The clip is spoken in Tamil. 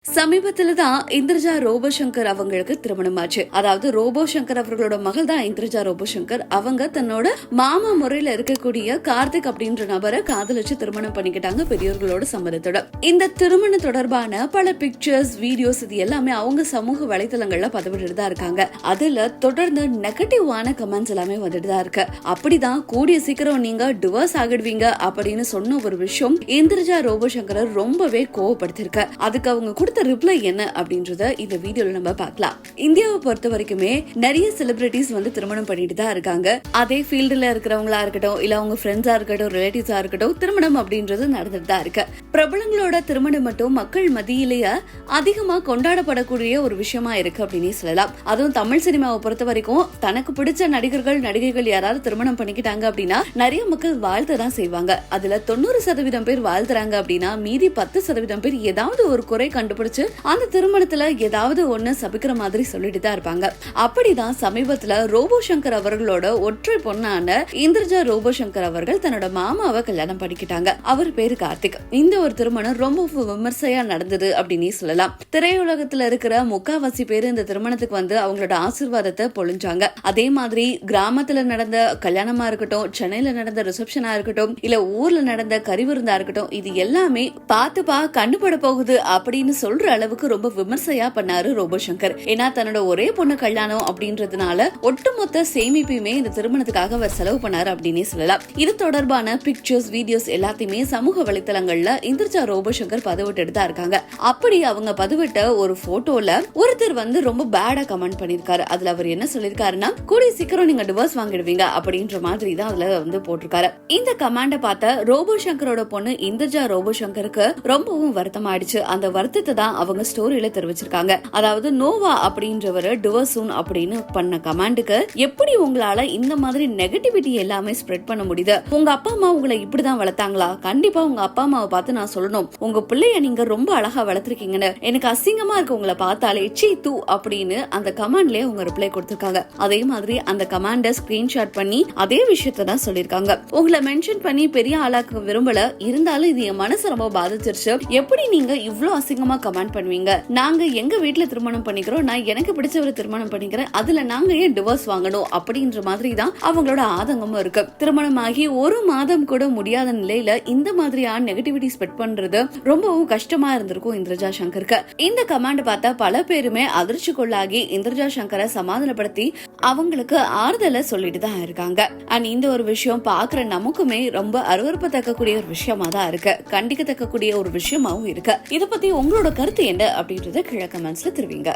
சமீபத்துலதான் இந்திரஜா ரோபோசங்கர் அவங்களுக்கு திருமணம் ஆச்சு. அதாவது ரோபோசங்கர் அவர்களோட மகள் தான் இந்திரஜா ரோபோசங்கர். அவங்க தன்னோட மாமா முறையில இருக்கக்கூடிய கார்த்திக் அப்படின்ற நபரை காதலிச்சு திருமணம் பண்ணிக்கிட்டாங்க பெரியவர்களோட சம்மதத்தோட. இந்த திருமணம் தொடர்பான பல பிக்சர்ஸ், வீடியோஸ் இது எல்லாமே அவங்க சமூக வலைதளங்கள்ல பதிவிட்டு தான் இருக்காங்க. அதுல தொடர்ந்து நெகட்டிவான கமெண்ட்ஸ் எல்லாமே வந்துட்டு தான் இருக்கு. அப்படிதான் கூடிய சீக்கிரம் நீங்க டிவோர்ஸ் ஆகிடுவீங்க அப்படின்னு சொன்ன ஒரு விஷயம் இந்திரஜா ரோபோசங்கரை ரொம்பவே கோவப்படுத்திருக்கு. அதுக்கு அவங்க கொடுத்த ரிப்ளை என்ன அப்படின்றத இந்த வீடியோல நம்ம பார்க்கலாம். இந்தியாவை பொறுத்த வரைக்குமே நிறைய செலிபிரிட்டிஸ் வந்து திருமணம் பண்ணிட்டு தான் இருக்காங்க. அதே ஃபீல்டுல இருக்கிறவங்களா இருக்கட்டும், இல்ல அவங்க ஃப்ரெண்ட்ஸா இருக்கட்டும், ரிலேட்டிவ்ஸா இருக்கட்டும், திருமணம் அப்படின்றது நடந்துட்டு தான் இருக்கு. பிரபலங்களோட திருமணம் மட்டும் மக்கள் மத்தியிலேயே அதிகமா கொண்டாடப்படக்கூடிய ஒரு விஷயமா இருக்கு அப்படின்னு சொல்லலாம். அதுவும் தமிழ் சினிமாவை பொறுத்த வரைக்கும் தனக்கு பிடிச்ச நடிகர்கள், நடிகைகள் யாராவது திருமணம் பண்ணிக்கிட்டாங்க அப்படின்னா நிறைய மக்கள் வாழ்த்து தான் செய்வாங்க. அதுல 90% பேர் வாழ்த்துறாங்க அப்படின்னா மீதி 10% பேர் ஏதாவது ஒரு குறை கண்டுபிடிச்சு அந்த திருமணத்துல ஏதாவது ஒண்ணு சபிக்கிற மாதிரி சொல்லிட்டு தான் இருப்பாங்க. அப்படிதான் சமீபத்துல ரோபோசங்கர் அவர்களோட ஒற்றை பொண்ணான இந்திரஜா ரோபோசங்கர் அவர்கள் தன்னோட மாமாவை கல்யாணம் பண்ணிக்கிட்டாங்க. அவர் பேரு கார்த்திக். இந்த ஒரு திருமணம் ரொம்ப விமர்சையா நடந்தது அப்படின்னு சொல்லலாம். திரையுலகத்துல இருக்கிற முக்காவாசி பேர் இந்த திருமணத்துக்கு வந்து அவங்களோட ஆசீர்வாதத்தை பொழிஞ்சாங்க. அதே மாதிரி கிராமத்துல நடந்த கல்யாணமா இருக்கட்டும், சென்னையில நடந்த ரிசப்ஷனா இருக்கட்டும், இல்ல ஊர்ல நடந்த கறிவிருந்தா இருக்கட்டும், இது எல்லாமே பார்த்துப்பா கண்டுபட போகுது அப்படின்னு சொல்ற அளவுக்கு ரொம்ப விமர்சையா பண்ணாரு ரோபோசங்கர். ஏன்னா தன்னோட ஒரே பொண்ணு கல்யாணம் அப்படின்றதுனால ஒட்டுமொத்த சேமிப்பையுமே இந்த திருமணத்துக்காக அவர் செலவு பண்ணாரு அப்படின்னு சொல்லலாம். இது தொடர்பான பிக்சர்ஸ், வீடியோஸ் எல்லாத்தையுமே சமூக வலைத்தளங்கள்ல இந்திரஜா ரோபோசங்கர் பதிவிட்டு தான் இருக்காங்க. அப்படி அவங்க பதிவிட்ட ஒரு போட்டோல ஒருத்தர் வந்து ரொம்ப பேடா கமெண்ட் பண்ணிருக்காரு. அதுல அவர் என்ன சொல்லிருக்காருன்னா, கூடிய சீக்கிரம் நீங்க டிவோர்ஸ் வாங்கிடுவீங்க அப்படின்ற மாதிரி தான் அதுல வந்து போட்டிருக்காரு. இந்த கமெண்ட பார்த்த ரோபோசங்கரோட பொண்ணு இந்திரஜா ரோபோசங்கருக்கு ரொம்பவும் வருத்தமாயிடுச்சு. அந்த வருத்தத்தை தான் அவங்க ஸ்டோரியில தெரிவிச்சிருக்காங்க. அதாவது நோவா அப்படின்றவர் டிவோர்ஸ் சூன் அப்படின்னு பண்ண கமெண்டுக்கு எப்படி உங்களால இந்த மாதிரி நெகட்டிவிட்டி எல்லாமே ஸ்ப்ரெட் பண்ண முடியுது? உங்க அப்பா அம்மா உங்களை இப்படிதான் வளர்த்தாங்களா? கண்டிப்பா உங்க அப்பா அம்மாவை பார்த்து நான் சொல்லணும், உங்க பிள்ளைய நீங்க ரொம்ப அழகா வளர்த்திருக்கீங்கன்னு. எனக்கு அசிங்கமா இருக்கு உங்களை பார்த்தாலே, சீ தூ அப்படின்னு அந்த கமெண்ட்லயே உங்க ரிப்ளை கொடுத்திருக்காங்க. அதே மாதிரி அந்த கமெண்ட ஸ்கிரீன்ஷாட் பண்ணி அதே விஷயத்தை தான் சொல்லிருக்காங்க. உங்களை மென்ஷன் பண்ணி பெரிய ஆளாக்க விரும்பல, இருந்தாலும் இது என் மனசு ரொம்ப பாதிச்சிருச்சு. எப்படி நீங்க இவ்ளோ அசிங்கமா கமெண்ட் பண்ணுவீங்க? நாங்க எங்க வீட்டுல திருமணம் பண்ணிக்கிறோம், நான் எனக்கு பிடிச்சவரை திருமணம் பண்ணிக்கிறேன், அதுல நாங்க ஏன் டிவோர்ஸ் வாங்கணும் அப்படின்ற மாதிரி தான் அவங்களோட ஆதங்கமும் இருக்கு. திருமணமாகி ஒரு மாதம் கூட முடியாத நிலையில இந்த மாதிரியான நெகட்டிவிட்டி ஸ்ப்ரெட் பண்றது ரொம்பவும் கஷ்டமா இருந்திருக்கும் இந்திரஜா சங்கருக்கு. இந்த கமெண்ட் பார்த்தா பல பேருமே அதிர்ச்சிக்குள்ளாகி இந்திரஜா சங்கரை சமாதானப்படுத்தி அவங்களுக்கு ஆறுதலை சொல்லிட்டு தான் இருக்காங்க. அண்ட் இந்த ஒரு விஷயம் பாக்குற நமக்குமே ரொம்ப அருவருப்பத்தக்கக்கூடிய ஒரு விஷயமா தான் இருக்கு, கண்டிக்கத்தக்கக்கூடிய ஒரு விஷயமாவும் இருக்கு. இத பத்தி உங்களோட கருத்து என்ன அப்படின்றத கீழே கமெண்ட்ஸ்ல தெரிவிங்க.